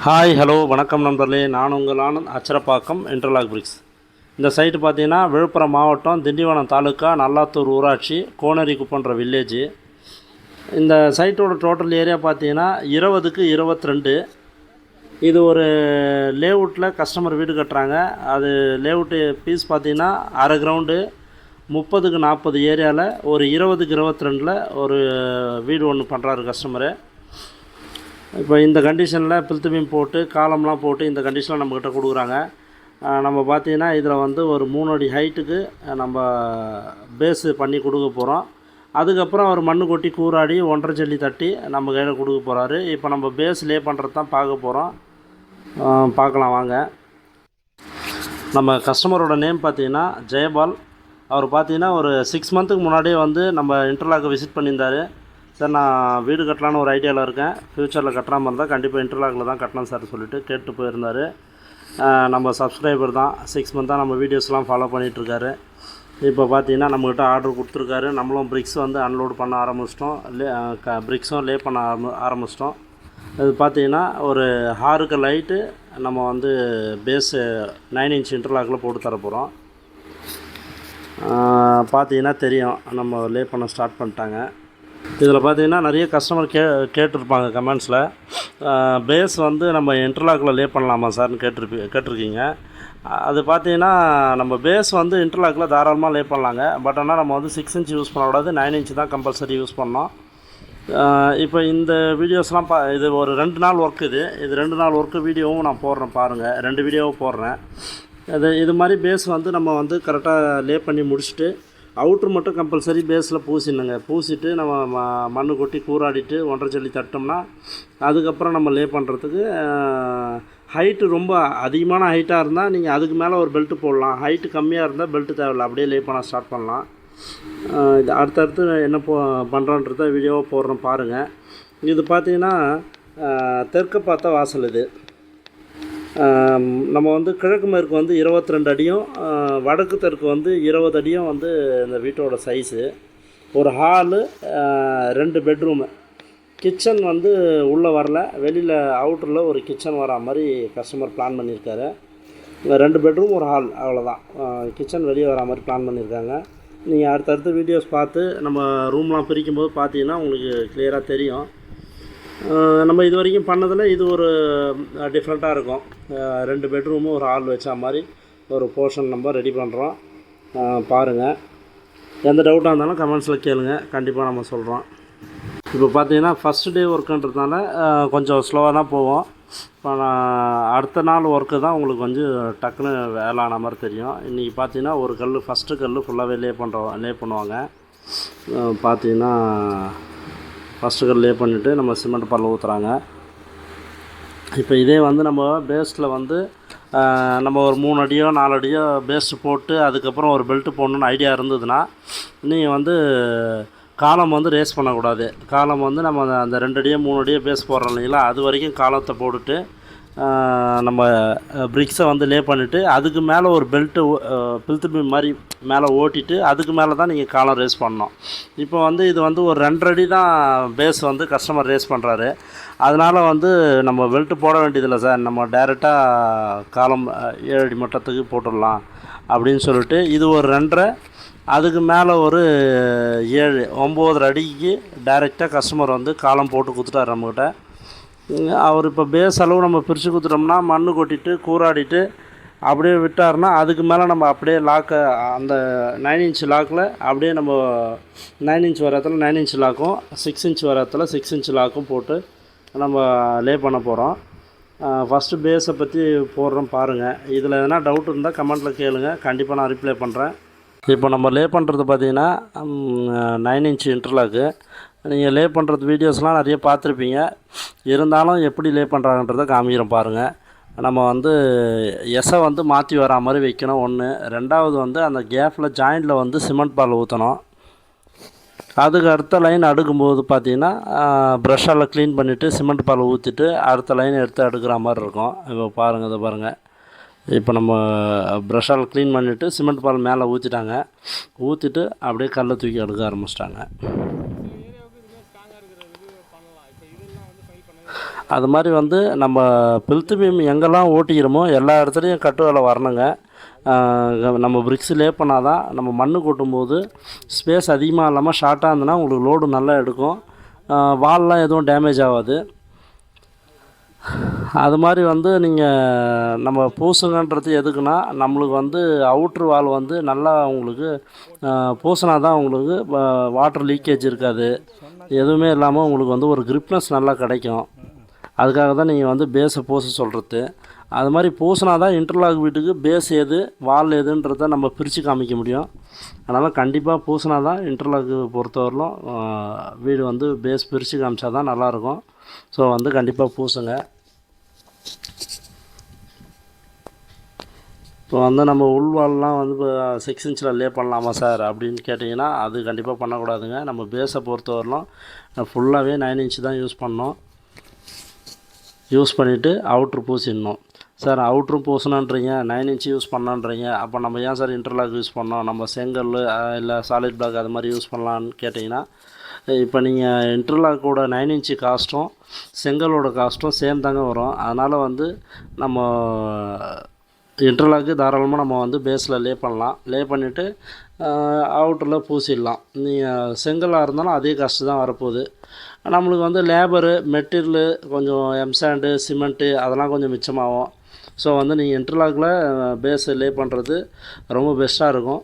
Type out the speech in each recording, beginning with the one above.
Hi hello வணக்கம் நண்பர்களே, நான் உங்கள் ஆனந்த். Acharapakkam interlock bricks. இந்த சைட்டு பார்த்தீங்கன்னா விழுப்புரம் மாவட்டம் திண்டிவனம் தாலுக்கா நல்லாத்தூர் ஊராட்சி கோனரிக்குப்பன்ற வில்லேஜ். இந்த சைட்டோட டோட்டல் ஏரியா பார்த்தீங்கன்னா 20க்கு 22. இது ஒரு லேஅவுட்டில் கஸ்டமர் வீடு கட்டுறாங்க. அது லேஅவுட்டு பீஸ் பார்த்தீங்கன்னா அரை கிரவுண்டு 30க்கு 40 ஏரியாவில் ஒரு 20க்கு 22 ஒரு வீடு ஒன்று பண்ணுறாரு கஸ்டமரு. இப்போ இந்த கண்டிஷனில் பில்த்து பீம் போட்டு காலம்லாம் போட்டு இந்த கண்டிஷனில் நம்மக்கிட்ட கொடுக்குறாங்க. நம்ம பார்த்தீங்கன்னா இதில் வந்து ஒரு 3 அடி ஹைட்டுக்கு நம்ம பேஸு பண்ணி கொடுக்க போகிறோம். அதுக்கப்புறம் அவர் மண்ணு கொட்டி கூராடி 1.5 ஜல்லி தட்டி நம்ம கையில் கொடுக்க போகிறாரு. இப்போ நம்ம பேஸ் லே பண்ணுறது தான் பார்க்க போகிறோம். பார்க்கலாம் வாங்க. நம்ம கஸ்டமரோட நேம் பார்த்தீங்கன்னா ஜெயபால். அவர் பார்த்தீங்கன்னா ஒரு 6 மந்த்துக்கு முன்னாடியே வந்து நம்ம இன்டர்லாக்கை விசிட் பண்ணியிருந்தார். சார், நான் வீடு கட்டலான்னு ஒரு ஐடியாவில் இருக்கேன், ஃப்யூச்சரில் கட்டுறாமல் இருந்தால் கண்டிப்பாக இன்டர்லாக்கில் தான் கட்டணும் சார் சொல்லிட்டு கேட்டு போயிருந்தார். நம்ம சப்ஸ்கிரைபர் தான், 6 மந்த்தாக நம்ம வீடியோஸ்லாம் ஃபாலோ பண்ணிகிட்ருக்காரு. இப்போ பார்த்தீங்கன்னா நம்மக்கிட்ட ஆர்டர் கொடுத்துருக்காரு. நம்மளும் பிரிக்ஸ் வந்து அன்லோட் பண்ண ஆரம்பிச்சிட்டோம், பிரிக்ஸும் லே பண்ண ஆரம்பிச்சிட்டோம். இது பார்த்தீங்கன்னா ஒரு ஹாருக்கு லைட்டு நம்ம வந்து பேஸு 9 இன்ச் இன்டர்லாக்கில் போட்டு தர போகிறோம். பார்த்தீங்கன்னா தெரியும், நம்ம லே பண்ண ஸ்டார்ட் பண்ணிட்டாங்க. இதில் பார்த்தீங்கன்னா நிறைய கஸ்டமர் கேட்டிருப்பாங்க கமெண்ட்ஸில், பேஸ் வந்து நம்ம இன்டர்லாக்கில் லே பண்ணலாமா சார்னு கேட்டிருக்கீங்க. அது பார்த்தீங்கன்னா நம்ம பேஸ் வந்து இன்டர்லாக்கில் தாராளமாக லே பண்ணலாங்க. பட் ஆனால் நம்ம வந்து 6 இன்ச் யூஸ் பண்ணக்கூடாது, 9 இன்ச் தான் கம்பல்சரி யூஸ் பண்ணோம். இப்போ இந்த வீடியோஸ்லாம் இது ஒரு 2 நாள் ஒர்க். இது 2 நாள் ஒர்க்கு வீடியோவும் நான் போடுறேன் பாருங்கள், 2 வீடியோவும் போடுறேன். இது மாதிரி பேஸ் வந்து நம்ம வந்து கரெக்டாக லே பண்ணி முடிச்சுட்டு அவுட்ரு மட்டும் கம்பல்சரி பேஸில் பூசிடணுங்க. பூசிட்டு நம்ம மண்ணு கொட்டி கூராடிட்டு 1.5 ஜல்லி தட்டோம்னா அதுக்கப்புறம் நம்ம லே பண்ணுறதுக்கு ஹைட்டு ரொம்ப அதிகமான ஹைட்டாக இருந்தால் நீங்கள் அதுக்கு மேலே ஒரு பெல்ட்டு போடலாம். ஹைட்டு கம்மியாக இருந்தால் பெல்ட்டு தேவையில்லை, அப்படியே லே பண்ண ஸ்டார்ட் பண்ணலாம். இது அடுத்தடுத்து என்ன பண்ணுறோன்றத வீடியோவை போடுறோம் பாருங்கள். இது பார்த்திங்கன்னா தெற்கு பார்த்த வாசல். இது நம்ம வந்து கிழக்கு மேற்கு வந்து 22 அடியும் வடக்கு தெற்கு வந்து 20 அடியும் வந்து இந்த வீட்டோட சைஸு. ஒரு ஹாலு, 2 பெட்ரூமு. கிச்சன் வந்து உள்ளே வரல, வெளியில் அவுட்டரில் ஒரு கிச்சன் வரா மாதிரி கஸ்டமர் பிளான் பண்ணியிருக்காரு. 2 பெட்ரூம் ஒரு ஹால், அவ்வளோதான். கிச்சன் வெளியே வரா மாதிரி பிளான் பண்ணியிருக்காங்க. நீங்கள் அடுத்தடுத்து வீடியோஸ் பார்த்து நம்ம ரூம்லாம் பிரிக்கும்போது பார்த்தீங்கன்னா உங்களுக்கு கிளியராக தெரியும். நம்ம இது வரைக்கும் பண்ணதில் இது ஒரு டிஃப்ரெண்ட்டாக இருக்கும். 2 பெட்ரூமும் ஒரு ஹால் வச்சா மாதிரி ஒரு போர்ஷன் நம்ம ரெடி பண்ணுறோம். பாருங்கள். எந்த டவுட்டாக இருந்தாலும் கமெண்ட்ஸில் கேளுங்க, கண்டிப்பாக நம்ம சொல்கிறோம். இப்போ பார்த்தீங்கன்னா ஃபஸ்ட்டு டே ஒர்க்குன்றதுனால கொஞ்சம் ஸ்லோவாக தான் போவோம். இப்போ அடுத்த நாள் ஒர்க்கு தான் உங்களுக்கு கொஞ்சம் டக்குன்னு வேலான மாதிரி தெரியும். இன்றைக்கி பார்த்தீங்கன்னா ஒரு கல், ஃபஸ்ட்டு கல் ஃபுல்லாகவே லே பண்ணுவாங்க. பார்த்தீங்கன்னா ஃபஸ்ட்டு கல் லே பண்ணிவிட்டு நம்ம சிமெண்ட் பால் ஊற்றுறாங்க. இப்போ இதே வந்து நம்ம பேஸில் வந்து நம்ம ஒரு 3 அடியோ 4 அடியோ பேஸ்ட்டு போட்டு அதுக்கப்புறம் ஒரு பெல்ட்டு போடணுன்னு ஐடியா இருந்ததுன்னா நீங்கள் வந்து காலம் வந்து ரேஸ் பண்ணக்கூடாது. காலம் வந்து நம்ம அந்த 2 அடியோ 3 அடியோ பேஸ் போடுறோம் இல்லைங்களா, அது வரைக்கும் காலத்தை போட்டுட்டு நம்ம பிரிக்ஸை வந்து லே பண்ணிவிட்டு அதுக்கு மேலே ஒரு பெல்ட்டு பில்த்து பீம் மாதிரி மேலே ஓட்டிட்டு அதுக்கு மேலே தான் நீங்கள் காலம் ரேஸ் பண்ணணும். இப்போ வந்து இது வந்து ஒரு 2 அடி தான் பேஸ் வந்து கஸ்டமர் ரேஸ் பண்ணுறாரு. அதனால் வந்து நம்ம பெல்ட்டு போட வேண்டியதில்லை சார், நம்ம டைரெக்டாக காலம் 7 அடி மட்டத்துக்கு போட்டுடலாம் அப்படின்னு சொல்லிட்டு இது ஒரு 2.5, அதுக்கு மேலே ஒரு 7, 9 அடிக்கு டைரெக்டாக கஸ்டமர் வந்து காலம் போட்டு கொடுத்துட்டார் நம்மக்கிட்ட. அவர் இப்போ பேஸ் அளவு நம்ம பிரித்து கொடுத்துட்டோம்னா மண்ணு கொட்டிட்டு கூராடிட்டு அப்படியே விட்டார்னா அதுக்கு மேலே நம்ம அப்படியே லாக்கை அந்த 9 இன்ச் லாக்கில் அப்படியே நம்ம 9 இன்ச் வர இடத்துல 9 இன்ச் லாக்கும் 6 இன்ச் வர இடத்துல 6 இன்ச் லாக்கும் போட்டு நம்ம லே பண்ண போகிறோம். ஃபஸ்ட்டு பேஸை பற்றி போடுறோம் பாருங்கள். இதில் எதனா டவுட் இருந்தால் கமெண்ட்டில் கேளுங்க, கண்டிப்பாக நான் ரிப்ளை பண்ணுறேன். இப்போ நம்ம லே பண்ணுறது பார்த்திங்கன்னா 9 இன்ச் இன்டர்லாக்கு. நீங்கள் லே பண்ணுறது வீடியோஸ்லாம் நிறைய பார்த்துருப்பீங்க, இருந்தாலும் எப்படி லே பண்ணுறாங்கன்றதை காமிக்கிறோம் பாருங்கள். நம்ம வந்து எசை வந்து மாற்றி வரா மாதிரி வைக்கணும் ஒன்று. 2வது வந்து அந்த கேப்பில் ஜாயிண்டில் வந்து சிமெண்ட் பால் ஊற்றணும். அதுக்கு அடுத்த லைன் அடுக்கும்போது பார்த்திங்கன்னா ப்ரஷ்ஷால் க்ளீன் பண்ணிவிட்டு சிமெண்ட் பால் ஊற்றிட்டு அடுத்த லைன் எடுத்து அடுக்கிற மாதிரி இருக்கும். இப்போ பாருங்கள், இதை பாருங்கள். இப்போ நம்ம ப்ரஷ்ஷால் க்ளீன் பண்ணிவிட்டு சிமெண்ட் பால் மேலே ஊற்றிட்டாங்க. ஊற்றிட்டு அப்படியே கல்லை தூக்கி அடுக்க ஆரம்பிச்சிட்டாங்க. அது மாதிரி வந்து நம்ம பில்த்து பீம் எங்கெல்லாம் ஓட்டிக்கிறோமோ எல்லா இடத்துலையும் கட்டு வேலை வரணுங்க. நம்ம பிரிக்ஸ் லே பண்ணால் தான் நம்ம மண் கொட்டும்போது ஸ்பேஸ் அதிகமாக இல்லாமல் ஷார்ட்டாக இருந்ததுன்னா உங்களுக்கு லோடு நல்லா எடுக்கும். வால்லாம் எதுவும் டேமேஜ் ஆகாது. அது மாதிரி வந்து நீங்கள் நம்ம பூசுங்கன்றது எதுக்குன்னா, நம்மளுக்கு வந்து அவுட்ரு வால் வந்து நல்லா உங்களுக்கு பூசினா தான் உங்களுக்கு வாட்டர் லீக்கேஜ் இருக்காது, எதுவுமே இல்லாமல் உங்களுக்கு வந்து ஒரு கிரிப்னஸ் நல்லா கிடைக்கும். அதுக்காக தான் நீங்கள் வந்து பேஸை பூச சொல்கிறது. அது மாதிரி பூசினா தான் இன்டர்லாக் வீட்டுக்கு பேஸ் எது வால் எதுன்றதை நம்ம பிரித்து காமிக்க முடியும். அதனால் கண்டிப்பாக பூசினா தான் இன்டர்லாக்கு பொறுத்தவரையிலும் வீடு வந்து பேஸ் பிரித்து காமிச்சா தான் நல்லாயிருக்கும். ஸோ வந்து கண்டிப்பாக பூசுங்க. இப்போ வந்து நம்ம உள்வால்லாம் வந்து இப்போ 6 இன்ச்சில் லே பண்ணலாமா சார் அப்படின்னு கேட்டிங்கன்னா, அது கண்டிப்பாக பண்ணக்கூடாதுங்க. நம்ம பேஸை பொறுத்தவரையிலும் ஃபுல்லாகவே 9 இன்ச்சு தான் யூஸ் பண்ணோம். யூஸ் பண்ணிவிட்டு அவுட்ரு பூசிடணும். சார் அவுட்ரும் பூசணுன்றீங்க, 9 இன்ச்சு யூஸ் பண்ணணுன்றீங்க, அப்போ நம்ம ஏன் சார் இன்டர்லாக் யூஸ் பண்ணோம், நம்ம செங்கல் இல்லை சாலிட் பிளாக் அது மாதிரி யூஸ் பண்ணலான்னு கேட்டிங்கன்னா, இப்போ நீங்கள் இன்டர்லாக்கோட 9 இன்ச்சு காஸ்ட்டும் செங்கலோட காஸ்ட்டும் சேம் தாங்க வரும். அதனால் வந்து நம்ம இன்டர்லாக்கு தாராளமாக நம்ம வந்து பேஸில் லே பண்ணலாம். லே பண்ணிவிட்டு அவுட்டரில் பூசிடலாம். நீங்கள் செங்கலாக இருந்தாலும் அதே காஸ்ட்டு தான் வரப்போகுது. நம்மளுக்கு வந்து லேபரு மெட்டீரியலு கொஞ்சம் எம்சாண்டு சிமெண்ட்டு அதெல்லாம் கொஞ்சம் மிச்சமாகும். ஸோ வந்து நீங்கள் இன்டர்லாக்கில் பேஸை லே பண்ணுறது ரொம்ப பெஸ்ட்டாக இருக்கும்.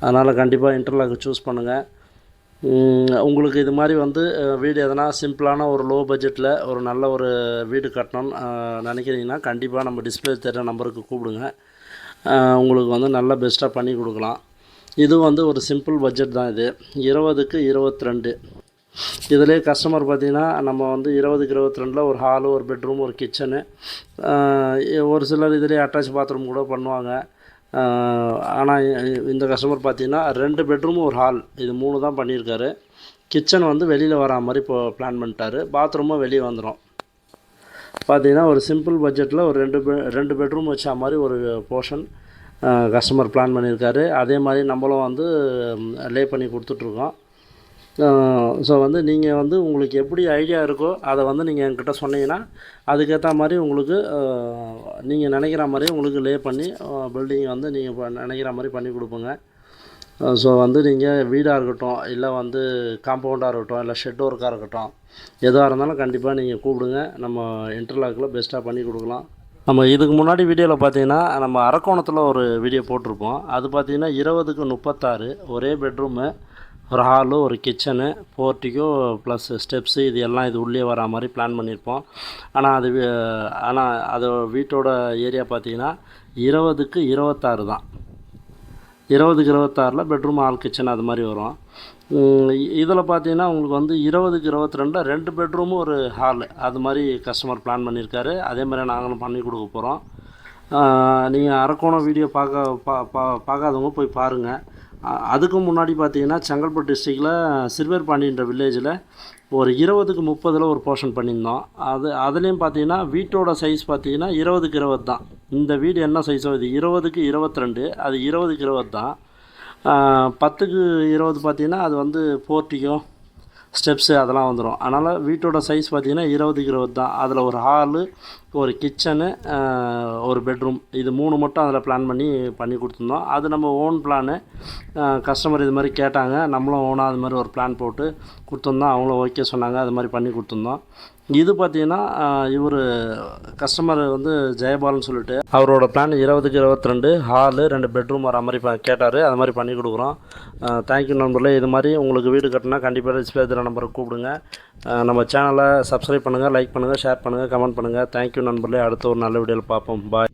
அதனால் கண்டிப்பாக இன்டர்லாக் சூஸ் பண்ணுங்கள். உங்களுக்கு இது மாதிரி வந்து வீடு எதனா சிம்பிளான ஒரு லோ பட்ஜெட்டில் ஒரு நல்ல ஒரு வீடு கட்டணும்னு நினைக்கிறீங்கன்னா, கண்டிப்பாக நம்ம டிஸ்பிளே தெரிகிற நம்பருக்கு கூப்பிடுங்க. உங்களுக்கு வந்து நல்லா பெஸ்ட்டாக பண்ணி கொடுக்கலாம். இது வந்து ஒரு சிம்பிள் பட்ஜெட் தான். இது 20க்கு 22. இதிலே கஸ்டமர் பார்த்திங்கன்னா, நம்ம வந்து 20க்கு 22 ஒரு ஹாலு, ஒரு பெட்ரூம், ஒரு கிச்சனு, ஒரு சிலர் இதிலே அட்டாச் பாத்ரூம் கூட பண்ணுவாங்க. ஆனால் இந்த கஸ்டமர் பார்த்திங்கன்னா 2 பெட்ரூம் ஒரு ஹால் இது 3 தான் பண்ணியிருக்காரு. கிச்சன் வந்து வெளியில் வரா மாதிரி இப்போ பிளான் பண்ணிட்டாரு. பாத்ரூமும் வெளியே வந்துடும். பார்த்திங்கன்னா ஒரு சிம்பிள் பட்ஜெட்டில் ஒரு 2 பெட்ரூம் வச்சா மாதிரி ஒரு போர்ஷன் கஸ்டமர் பிளான் பண்ணியிருக்காரு. அதே மாதிரி நம்மளும் வந்து லே பண்ணி கொடுத்துட்ருக்கோம். ஸோ வந்து நீங்கள் வந்து உங்களுக்கு எப்படி ஐடியா இருக்கோ அதை வந்து நீங்கள் என்கிட்ட சொன்னீங்கன்னா, அதுக்கேற்ற மாதிரி உங்களுக்கு நீங்கள் நினைக்கிற மாதிரி உங்களுக்கு லே பண்ணி பில்டிங் வந்து நீங்கள் நினைக்கிற மாதிரி பண்ணி கொடுப்போங்க. ஸோ வந்து நீங்கள் வீடாக இருக்கட்டும், இல்லை வந்து காம்பவுண்டாக இருக்கட்டும், இல்லை ஷெட் ஒர்க்காக இருக்கட்டும், எதுவாக இருந்தாலும் கண்டிப்பாக நீங்கள் கூப்பிடுங்க. நம்ம இன்டர்லாக்கில் பெஸ்ட்டாக பண்ணி கொடுக்கலாம். நம்ம இதுக்கு முன்னாடி வீடியோவில் பார்த்தீங்கன்னா, நம்ம அரக்கோணத்தில் ஒரு வீடியோ போட்டிருப்போம். அது பார்த்திங்கன்னா 20க்கு 36 ஒரே பெட்ரூமு, ஒரு ஹாலு, ஒரு கிச்சனு, போர்ட்டிகோ ப்ளஸ் ஸ்டெப்ஸு இது எல்லாம் இது உள்ளே வரா மாதிரி பிளான் பண்ணியிருப்போம். ஆனால் அது வீட்டோட ஏரியா பார்த்திங்கன்னா 20க்கு 26 தான். 20க்கு 26 பெட்ரூம், ஹால், கிச்சன் அது மாதிரி வரும். இதில் பார்த்தீங்கன்னா உங்களுக்கு வந்து 20க்கு 22 2 பெட்ரூமு ஒரு ஹாலு அது மாதிரி கஸ்டமர் பிளான் பண்ணியிருக்காரு. அதே மாதிரி நாங்களும் பண்ணி கொடுக்க போகிறோம். நீங்கள் அரக்கோணம் வீடியோ பார்க்காதவங்க போய் பாருங்கள். அதுக்கு முன்னாடி பார்த்தீங்கன்னா செங்கல்பட்டு டிஸ்ட்ரிக்டில் சிறுவேர்பாண்டின்ற வில்லேஜில் ஒரு 20க்கு 30 ஒரு போர்ஷன் பண்ணியிருந்தோம். அதுலேயும் பார்த்தீங்கன்னா வீட்டோட சைஸ் பார்த்தீங்கன்னா 20க்கு 20 தான். இந்த வீடு என்ன சைஸோ இது 20க்கு 22, அது 20க்கு 20 தான். 10க்கு 20 பார்த்தீங்கன்னா அது வந்து போர்ட்டிகோ ஸ்டெப்ஸு அதெல்லாம் வந்துடும். அதனால் வீட்டோட சைஸ் பார்த்திங்கன்னா 20க்கு 20 தான். அதில் ஒரு ஹாலு, ஒரு கிச்சனு, ஒரு பெட்ரூம் இது 3 மட்டும் அதில் பிளான் பண்ணி கொடுத்துருந்தோம். அது நம்ம ஓன் பிளானு. கஸ்டமர் இது மாதிரி கேட்டாங்க, நம்மளும் ஓனாக அது மாதிரி ஒரு பிளான் போட்டு கொடுத்துருந்தோம். அவங்களும் ஓகே சொன்னாங்க, அது மாதிரி பண்ணி கொடுத்துருந்தோம். இது பார்த்திங்கன்னா இவர் கஸ்டமர் வந்து ஜெயபால்னு சொல்லிட்டு அவரோட பிளான் 20க்கு 22 ஹாலு 2 பெட்ரூம் வர மாதிரி கேட்டார். அது மாதிரி பண்ணி கொடுக்குறோம். தேங்க்யூ நண்பர்களே. இது மாதிரி உங்களுக்கு வீடு கட்டினா கண்டிப்பாக டிஸ்பிளே தெரிகிற நம்பருக்கு கூப்பிடுங்க. நம்ம சேனலை சப்ஸ்கிரைப் பண்ணுங்கள், லைக் பண்ணுங்கள், ஷேர் பண்ணுங்கள், கமெண்ட் பண்ணுங்கள். தேங்க்யூ நண்பர்களே. அடுத்த ஒரு நல்ல வீடியோவில் பார்ப்போம். பாய்.